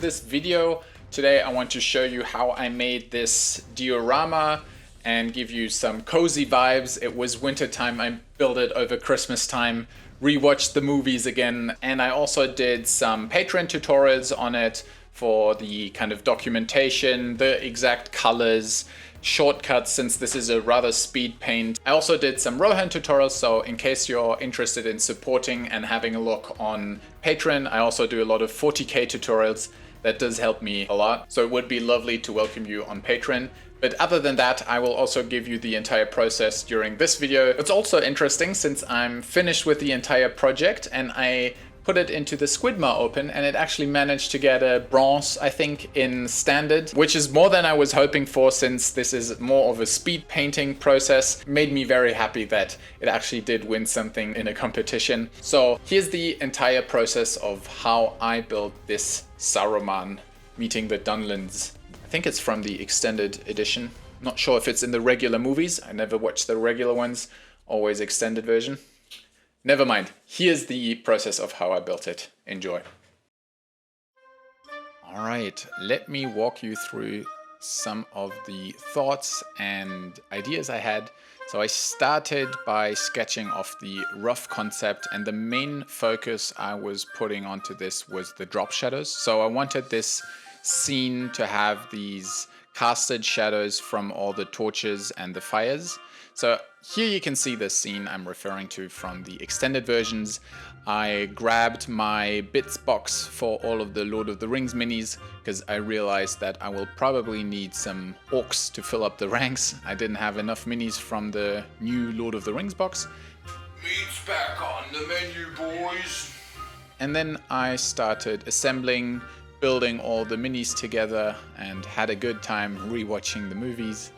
this video. Today I want to show you how I made this diorama and give you some cozy vibes. It was winter time, I built it over Christmas time, rewatched the movies again, and I also did some Patreon tutorials on it for the kind of documentation, the exact colors, shortcuts, since this is a rather speed paint. I also did some Rohan tutorials, so in case you're interested in supporting and having a look on Patreon, I also do a lot of 40k tutorials. That does help me a lot, so it would be lovely to welcome you on Patreon. But other than that, I will also give you the entire process during this video. It's also interesting since I'm finished with the entire project and I put it into the Squidma Open, and it actually managed to get a bronze, I think, in standard, which is more than I was hoping for since this is more of a speed painting process. Made me very happy that it actually did win something in a competition. So here's the entire process of how I built this Saruman meeting the Dunlins. I think it's from the extended edition. Not sure if it's in the regular movies. I never watched the regular ones, always extended version. Never mind, here's the process of how I built it. Enjoy. All right, let me walk you through some of the thoughts and ideas I had. So I started by sketching off the rough concept, and the main focus I was putting onto this was the drop shadows. So I wanted this scene to have these casted shadows from all the torches and the fires. So here you can see the scene I'm referring to from the extended versions. I grabbed my bits box for all of the Lord of the Rings minis because I realized that I will probably need some orcs to fill up the ranks. I didn't have enough minis from the new Lord of the Rings box. Meat's back on the menu, boys. And then I started assembling, building all the minis together, and had a good time rewatching the movies.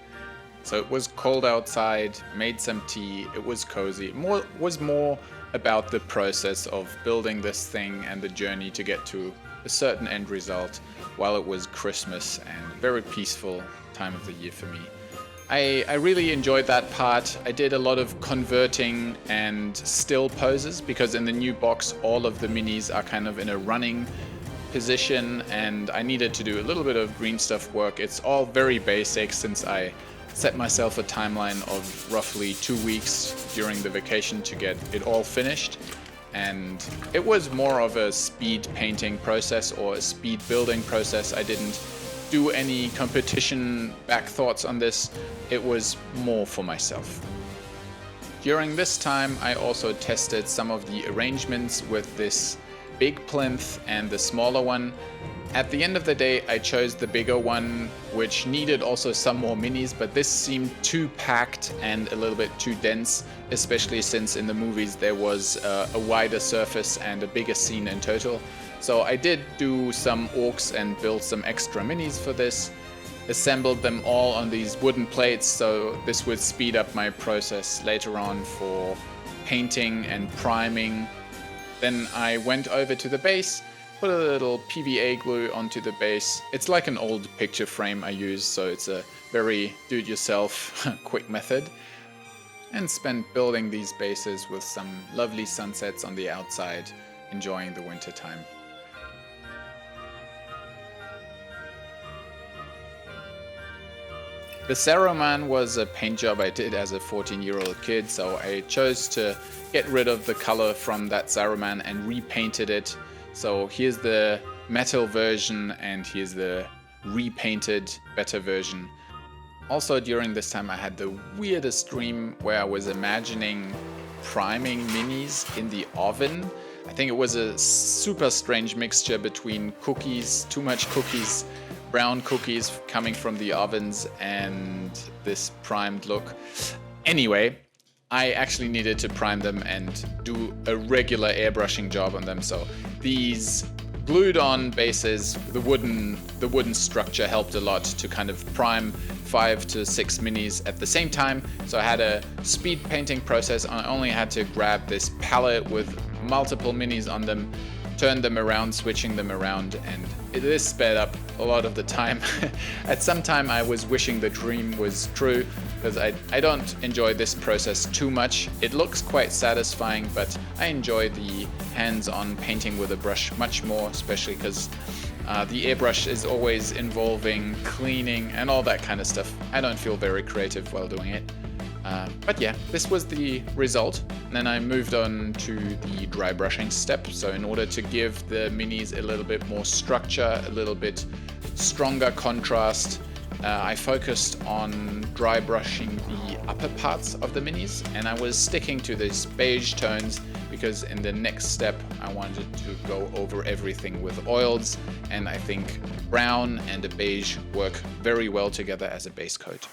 So it was cold outside, made some tea, it was cozy. It was more about the process of building this thing and the journey to get to a certain end result while it was Christmas and a very peaceful time of the year for me. I really enjoyed that part. I did a lot of converting and still poses because in the new box all of the minis are kind of in a running position and I needed to do a little bit of green stuff work. It's all very basic since I set myself a timeline of roughly 2 weeks during the vacation to get it all finished, and it was more of a speed painting process or a speed building process. I didn't do any competition back thoughts on this. It was more for myself. During this time I also tested some of the arrangements with this big plinth and the smaller one. At the end of the day, I chose the bigger one, which needed also some more minis, but this seemed too packed and a little bit too dense, especially since in the movies there was a wider surface and a bigger scene in total. So I did do some orcs and built some extra minis for this, assembled them all on these wooden plates, so this would speed up my process later on for painting and priming. Then I went over to the base, put a little PVA glue onto the base. It's like an old picture frame I use, so it's a very do-it-yourself quick method. And spent building these bases with some lovely sunsets on the outside, enjoying the winter time. The Saruman was a paint job I did as a 14-year-old kid, so I chose to get rid of the color from that Saruman and repainted it. So here's the metal version and here's the repainted better version. Also during this time I had the weirdest dream where I was imagining priming minis in the oven. I think it was a super strange mixture between cookies, too much cookies, brown cookies coming from the ovens, and this primed look. Anyway, I actually needed to prime them and do a regular airbrushing job on them. So these glued on bases, the wooden structure helped a lot to kind of prime 5 to 6 minis at the same time. So I had a speed painting process. I only had to grab this palette with multiple minis on them, turn them around, switching them around, and this sped up a lot of the time. At some time I was wishing the dream was true because I don't enjoy this process too much. It looks quite satisfying, but I enjoy the hands-on painting with a brush much more, especially because The airbrush is always involving cleaning and all that kind of stuff. I don't feel very creative while doing it. But yeah, this was the result. And then I moved on to the dry brushing step. So in order to give the minis a little bit more structure, a little bit stronger contrast, I focused on dry brushing the upper parts of the minis, and I was sticking to these beige tones because in the next step I wanted to go over everything with oils, and I think brown and a beige work very well together as a base coat.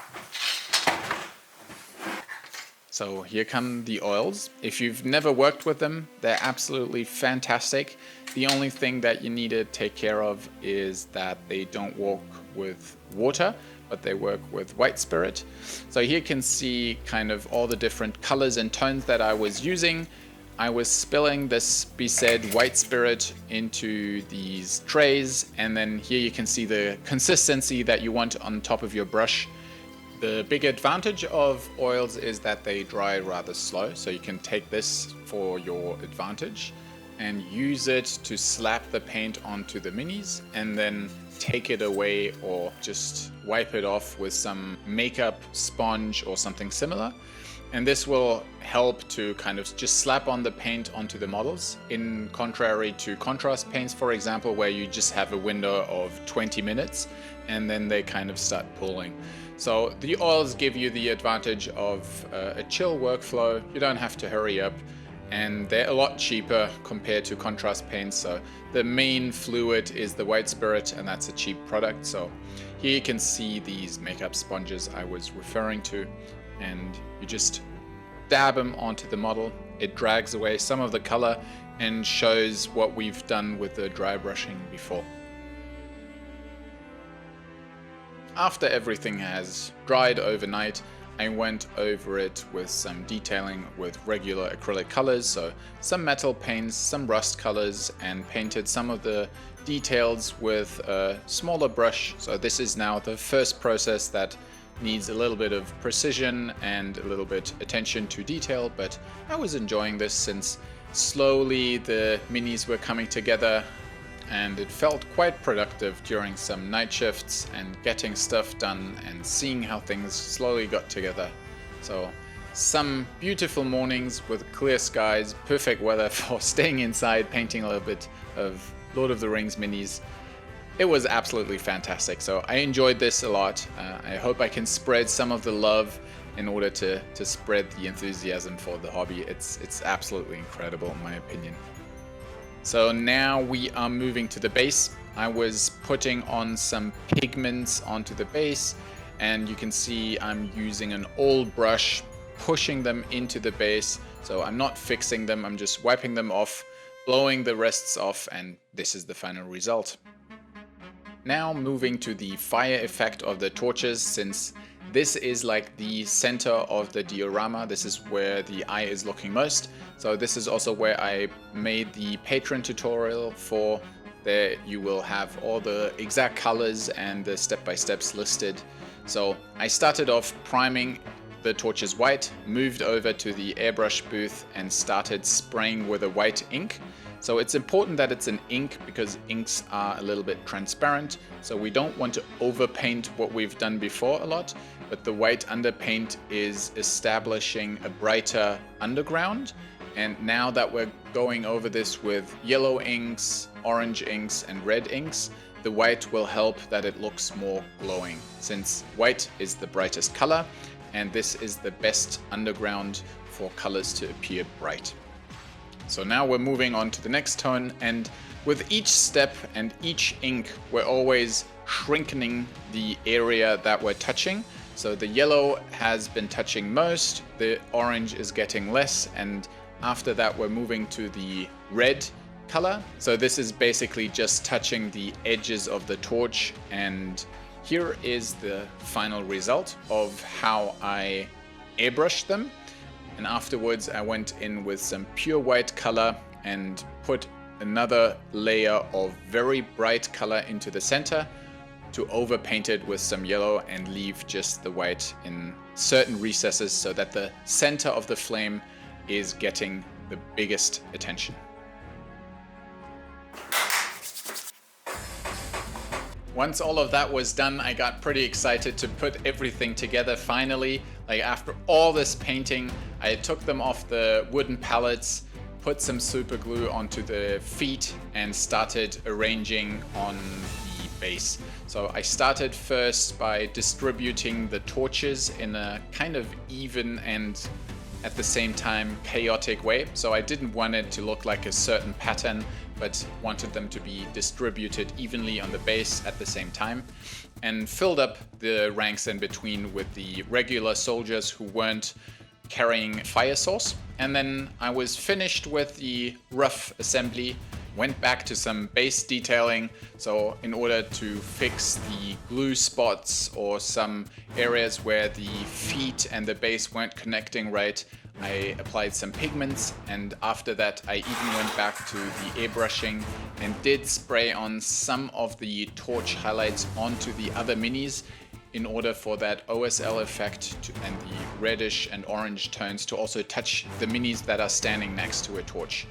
So here come the oils. If you've never worked with them, they're absolutely fantastic. The only thing that you need to take care of is that they don't work with water, but they work with white spirit. So here you can see kind of all the different colors and tones that I was using. I was spilling this Besaid white spirit into these trays, and then here you can see the consistency that you want on top of your brush. The big advantage of oils is that they dry rather slow, so you can take this for your advantage and use it to slap the paint onto the minis and then take it away or just wipe it off with some makeup sponge or something similar. And this will help to kind of just slap on the paint onto the models, in contrary to contrast paints, for example, where you just have a window of 20 minutes and then they kind of start pulling. So the oils give you the advantage of a chill workflow. You don't have to hurry up, and they're a lot cheaper compared to contrast paints. So the main fluid is the white spirit, and that's a cheap product. So here you can see these makeup sponges I was referring to, and you just dab them onto the model. It drags away some of the color and shows what we've done with the dry brushing before. After everything has dried overnight, I went over it with some detailing with regular acrylic colors, so some metal paints, some rust colors, and painted some of the details with a smaller brush. So this is now the first process that needs a little bit of precision and a little bit attention to detail, but I was enjoying this since slowly the minis were coming together, and it felt quite productive during some night shifts and getting stuff done and seeing how things slowly got together. So some beautiful mornings with clear skies, perfect weather for staying inside, painting a little bit of Lord of the Rings minis. It was absolutely fantastic. So I enjoyed this a lot. I hope I can spread some of the love in order to spread the enthusiasm for the hobby. It's absolutely incredible in my opinion. So now we are moving to the base. I was putting on some pigments onto the base, and you can see I'm using an old brush, pushing them into the base. So I'm not fixing them, I'm just wiping them off, blowing the rests off, and this is the final result. Now moving to the fire effect of the torches, since this is like the center of the diorama. This is where the eye is looking most. So this is also where I made the Patreon tutorial for. There you will have all the exact colors and the step-by-steps listed. So I started off priming the torches white, moved over to the airbrush booth and started spraying with a white ink. So it's important that it's an ink because inks are a little bit transparent. So we don't want to overpaint what we've done before a lot, but the white underpaint is establishing a brighter underground. And now that we're going over this with yellow inks, orange inks, and red inks, the white will help that it looks more glowing, since white is the brightest color, and this is the best underground for colors to appear bright. So now we're moving on to the next tone, and with each step and each ink, we're always shrinking the area that we're touching. So the yellow has been touching most, the orange is getting less, and after that we're moving to the red color. So this is basically just touching the edges of the torch, and here is the final result of how I airbrushed them. And afterwards I went in with some pure white color and put another layer of very bright color into the center to overpaint it with some yellow and leave just the white in certain recesses so that the center of the flame is getting the biggest attention. Once all of that was done, I got pretty excited to put everything together finally. Like after all this painting, I took them off the wooden pallets, put some super glue onto the feet and started arranging on the base. So I started first by distributing the torches in a kind of even and at the same time chaotic way. So I didn't want it to look like a certain pattern, but wanted them to be distributed evenly on the base at the same time, and filled up the ranks in between with the regular soldiers who weren't carrying fire source. And then I was finished with the rough assembly, went back to some base detailing. So in order to fix the glue spots or some areas where the feet and the base weren't connecting right, I applied some pigments, and after that I even went back to the airbrushing and did spray on some of the torch highlights onto the other minis in order for that OSL effect and the reddish and orange tones to also touch the minis that are standing next to a torch.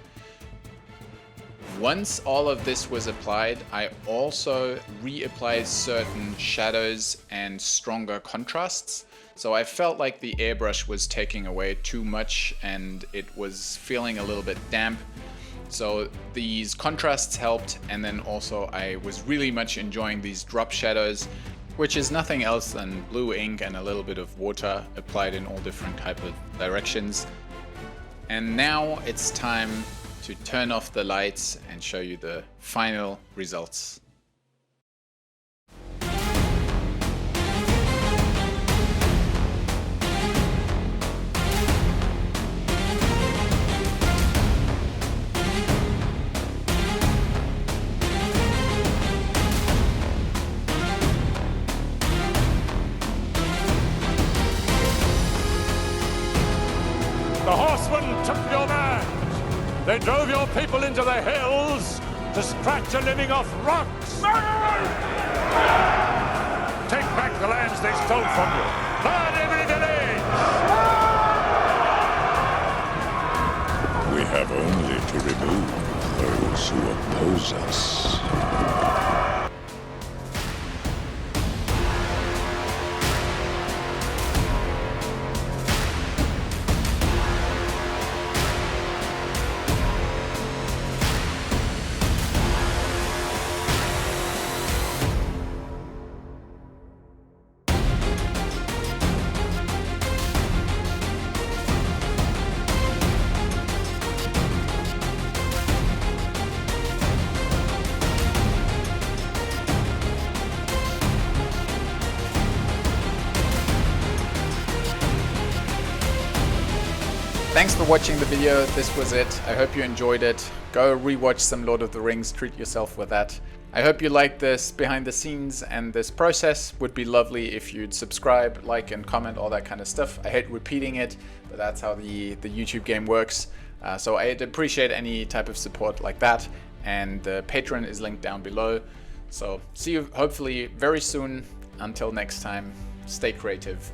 Once all of this was applied, I also reapplied certain shadows and stronger contrasts. So I felt like the airbrush was taking away too much and it was feeling a little bit damp. So these contrasts helped, and then also I was really much enjoying these drop shadows, which is nothing else than blue ink and a little bit of water applied in all different type of directions. And now it's time to turn off the lights and show you the final results. The horsemen took your land. They drove your people into the hills to scratch a living off rocks. Take back the lands they stole from you. Burn every village. We have only to remove those who oppose us. Thanks for watching the video. This was it. I hope you enjoyed it. Go rewatch some Lord of the Rings, treat yourself with that. I hope you liked this behind the scenes and this process. Would be lovely if you'd subscribe, like and comment, all that kind of stuff. I hate repeating it, but that's how the YouTube game works. So I'd appreciate any type of support like that. And the Patreon is linked down below. So see you hopefully very soon. Until next time, stay creative.